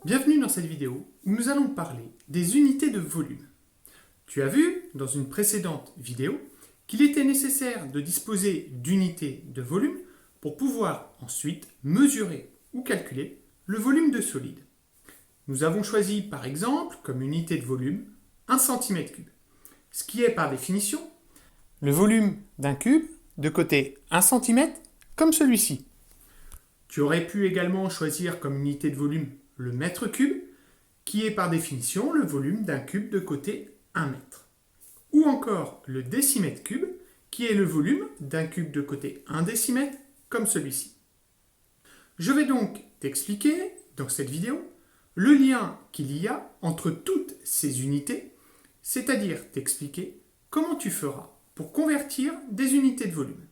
Bienvenue dans cette vidéo où nous allons parler des unités de volume. Tu as vu dans une précédente vidéo qu'il était nécessaire de disposer d'unités de volume pour pouvoir ensuite mesurer ou calculer le volume de solide. Nous avons choisi par exemple comme unité de volume 1 cm3, ce qui est par définition le volume d'un cube de côté 1 cm comme celui-ci. Tu aurais pu également choisir comme unité de volume le mètre cube, qui est par définition le volume d'un cube de côté 1 mètre. Ou encore le décimètre cube, qui est le volume d'un cube de côté 1 décimètre, comme celui-ci. Je vais donc t'expliquer, dans cette vidéo, le lien qu'il y a entre toutes ces unités, c'est-à-dire t'expliquer comment tu feras pour convertir des unités de volume.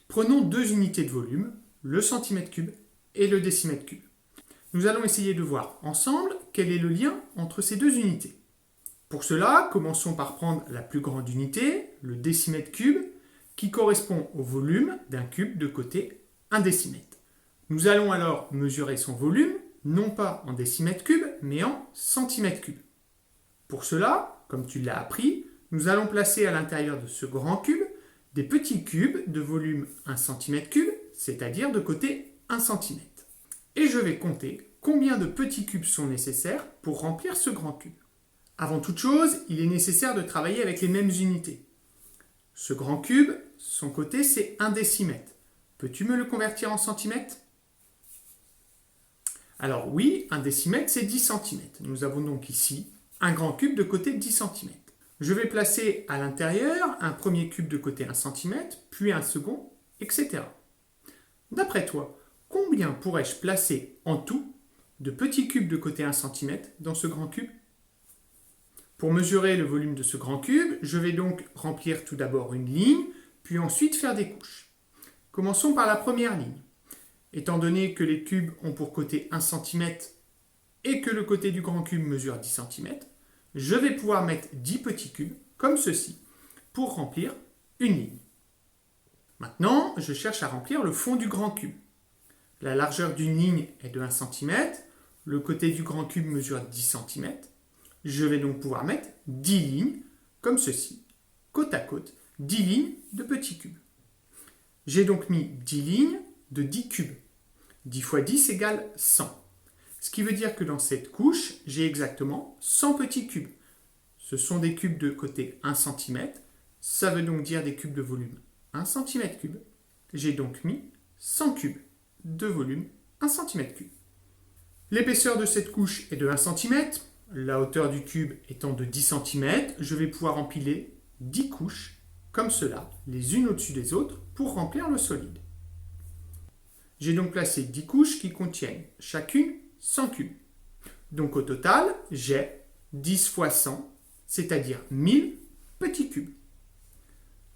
Prenons deux unités de volume, le centimètre cube et le décimètre cube. Nous allons essayer de voir ensemble quel est le lien entre ces deux unités. Pour cela, commençons par prendre la plus grande unité, le décimètre cube, qui correspond au volume d'un cube de côté 1 décimètre. Nous allons alors mesurer son volume, non pas en décimètre cube, mais en centimètre cube. Pour cela, comme tu l'as appris, nous allons placer à l'intérieur de ce grand cube des petits cubes de volume 1 cm3, c'est-à-dire de côté 1 cm. Et je vais compter combien de petits cubes sont nécessaires pour remplir ce grand cube. Avant toute chose, il est nécessaire de travailler avec les mêmes unités. Ce grand cube, son côté, c'est 1 décimètre. Peux-tu me le convertir en centimètres? Alors oui, 1 décimètre, c'est 10 cm. Nous avons donc ici un grand cube de côté 10 cm. Je vais placer à l'intérieur un premier cube de côté 1 cm, puis un second, etc. D'après toi, combien pourrais-je placer en tout de petits cubes de côté 1 cm dans ce grand cube? Pour mesurer le volume de ce grand cube, je vais donc remplir tout d'abord une ligne, puis ensuite faire des couches. Commençons par la première ligne. Étant donné que les cubes ont pour côté 1 cm et que le côté du grand cube mesure 10 cm, je vais pouvoir mettre 10 petits cubes, comme ceci, pour remplir une ligne. Maintenant, je cherche à remplir le fond du grand cube. La largeur d'une ligne est de 1 cm, le côté du grand cube mesure 10 cm. Je vais donc pouvoir mettre 10 lignes, comme ceci, côte à côte, 10 lignes de petits cubes. J'ai donc mis 10 lignes de 10 cubes. 10 fois 10 égale 100. Ce qui veut dire que dans cette couche, j'ai exactement 100 petits cubes. Ce sont des cubes de côté 1 cm, ça veut donc dire des cubes de volume 1 cm3. J'ai donc mis 100 cubes de volume 1 cm3. L'épaisseur de cette couche est de 1 cm, la hauteur du cube étant de 10 cm, je vais pouvoir empiler 10 couches, comme cela, les unes au-dessus des autres, pour remplir le solide. J'ai donc placé 10 couches qui contiennent chacune 100 cubes. Donc au total, j'ai 10 fois 100, c'est-à-dire 1000 petits cubes.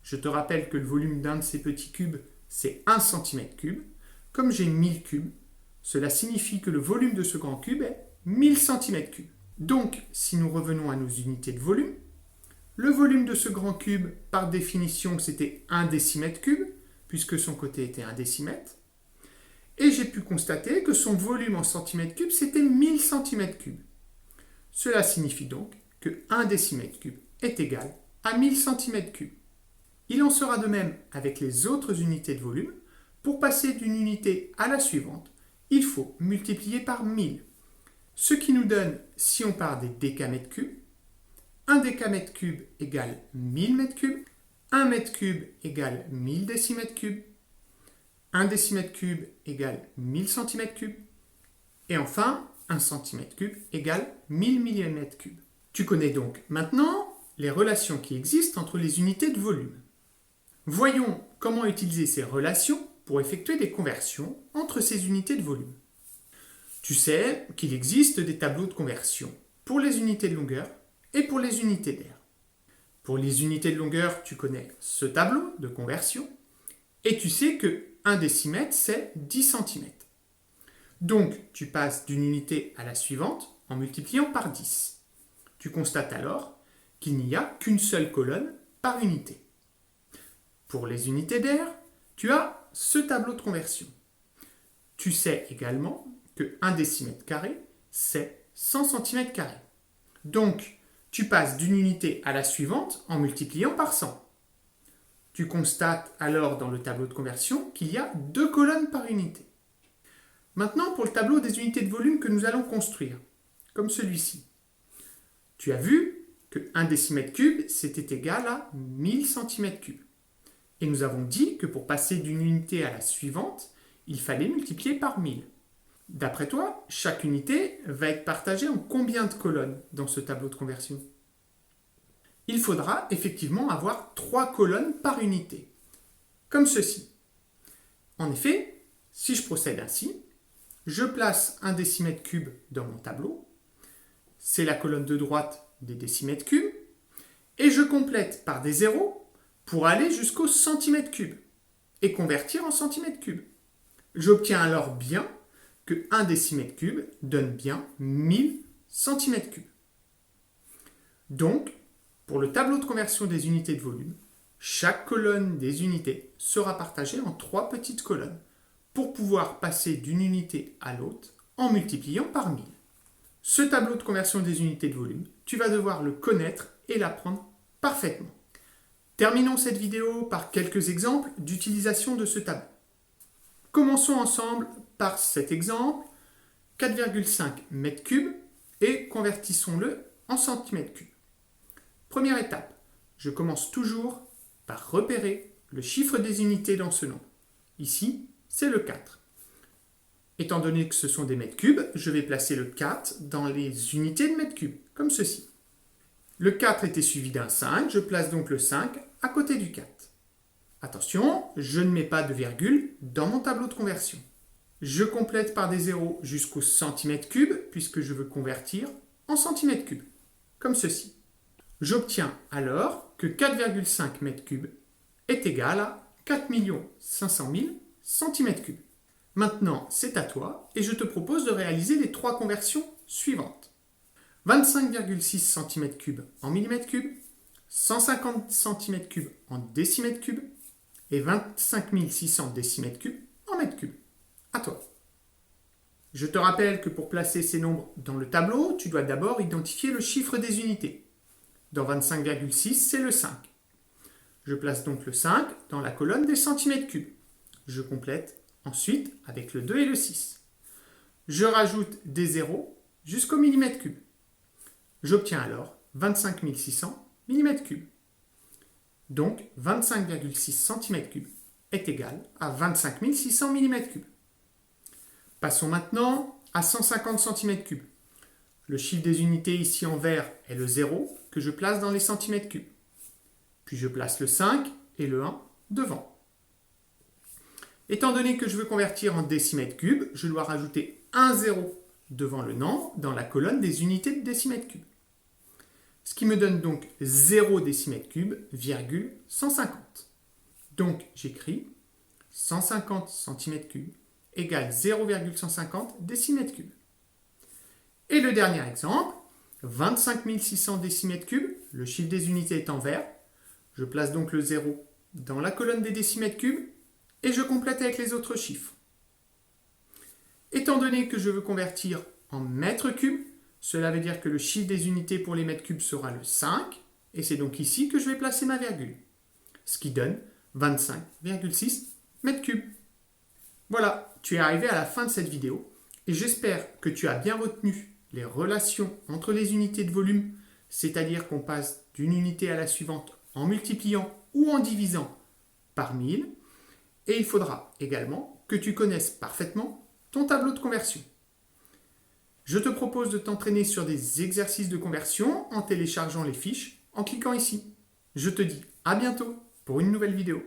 Je te rappelle que le volume d'un de ces petits cubes, c'est 1 cm3. Comme j'ai 1000 cubes, cela signifie que le volume de ce grand cube est 1000 cm3. Donc, si nous revenons à nos unités de volume, le volume de ce grand cube, par définition, c'était 1 décimètre cube, puisque son côté était 1 décimètre. Et j'ai pu constater que son volume en centimètres cubes, c'était 1000 cm3. Cela signifie donc que 1 décimètre cube est égal à 1000 cm3. Il en sera de même avec les autres unités de volume. Pour passer d'une unité à la suivante, il faut multiplier par 1000. Ce qui nous donne, si on part des décamètres cubes, 1 décamètre cube égale 1000 mètres cubes, 1 mètre cube égale 1000 décimètres cubes, 1 décimètre cube égale 1000 centimètres cubes, et enfin 1 centimètre cube égale 1000 millimètres cubes. Tu connais donc maintenant les relations qui existent entre les unités de volume. Voyons comment utiliser ces relations pour effectuer des conversions entre ces unités de volume. Tu sais qu'il existe des tableaux de conversion pour les unités de longueur et pour les unités d'air. Pour les unités de longueur, tu connais ce tableau de conversion et tu sais que 1 décimètre, c'est 10 cm. Donc, tu passes d'une unité à la suivante en multipliant par 10. Tu constates alors qu'il n'y a qu'une seule colonne par unité. Pour les unités d'air, tu as ce tableau de conversion. Tu sais également que 1 décimètre carré c'est 100 cm². Donc, tu passes d'une unité à la suivante en multipliant par 100. Tu constates alors dans le tableau de conversion qu'il y a 2 colonnes par unité. Maintenant, pour le tableau des unités de volume que nous allons construire, comme celui-ci. Tu as vu que 1 décimètre cube, c'était égal à 1000 cm3. Et nous avons dit que pour passer d'une unité à la suivante, il fallait multiplier par 1000. D'après toi, chaque unité va être partagée en combien de colonnes dans ce tableau de conversion? Il faudra effectivement avoir 3 colonnes par unité, comme ceci. En effet, si je procède ainsi, je place 1 décimètre cube dans mon tableau, c'est la colonne de droite des décimètres cubes, et je complète par des zéros pour aller jusqu'au centimètre cube et convertir en centimètre cube. J'obtiens alors bien que 1 décimètre cube donne bien 1000 cm3. Donc, pour le tableau de conversion des unités de volume, chaque colonne des unités sera partagée en 3 petites colonnes pour pouvoir passer d'une unité à l'autre en multipliant par 1000. Ce tableau de conversion des unités de volume, tu vas devoir le connaître et l'apprendre parfaitement. Terminons cette vidéo par quelques exemples d'utilisation de ce tableau. Commençons ensemble par cet exemple, 4,5 m3 et convertissons-le en centimètres cubes. Première étape, je commence toujours par repérer le chiffre des unités dans ce nombre. Ici, c'est le 4. Étant donné que ce sont des mètres cubes, je vais placer le 4 dans les unités de mètres cubes, comme ceci. Le 4 était suivi d'un 5, je place donc le 5 à côté du 4. Attention, je ne mets pas de virgule dans mon tableau de conversion. Je complète par des zéros jusqu'au centimètre cube, puisque je veux convertir en centimètres cubes, comme ceci. J'obtiens alors que 4,5 m3 est égal à 4 500 000 cm3. Maintenant, c'est à toi et je te propose de réaliser les 3 conversions suivantes. 25,6 cm3 en mm3, 150 cm3 en décimètres cubes et 25 600 décimètres cubes en mètres cubes. À toi. Je te rappelle que pour placer ces nombres dans le tableau, tu dois d'abord identifier le chiffre des unités. Dans 25,6, c'est le 5. Je place donc le 5 dans la colonne des centimètres cubes. Je complète ensuite avec le 2 et le 6. Je rajoute des zéros jusqu'au millimètre cube. J'obtiens alors 25 600 mm3. Donc 25,6 cm3 est égal à 25 600 mm3. Passons maintenant à 150 cm3. Le chiffre des unités ici en vert est le 0 que je place dans les centimètres cubes. Puis je place le 5 et le 1 devant. Étant donné que je veux convertir en décimètres cubes, je dois rajouter un 0 devant le nombre dans la colonne des unités de décimètres cubes. Ce qui me donne donc 0 décimètre cube, virgule 150. Donc j'écris 150 cm3 égale 0,150 décimètres cubes. Et le dernier exemple, 25 600 décimètres cubes, le chiffre des unités est en vert. Je place donc le 0 dans la colonne des décimètres cubes et je complète avec les autres chiffres. Étant donné que je veux convertir en mètres cubes, cela veut dire que le chiffre des unités pour les mètres cubes sera le 5 et c'est donc ici que je vais placer ma virgule. Ce qui donne 25,6 mètres cubes. Voilà, tu es arrivé à la fin de cette vidéo et j'espère que tu as bien retenu les relations entre les unités de volume, c'est-à-dire qu'on passe d'une unité à la suivante en multipliant ou en divisant par 1000. Et il faudra également que tu connaisses parfaitement ton tableau de conversion. Je te propose de t'entraîner sur des exercices de conversion en téléchargeant les fiches en cliquant ici. Je te dis à bientôt pour une nouvelle vidéo.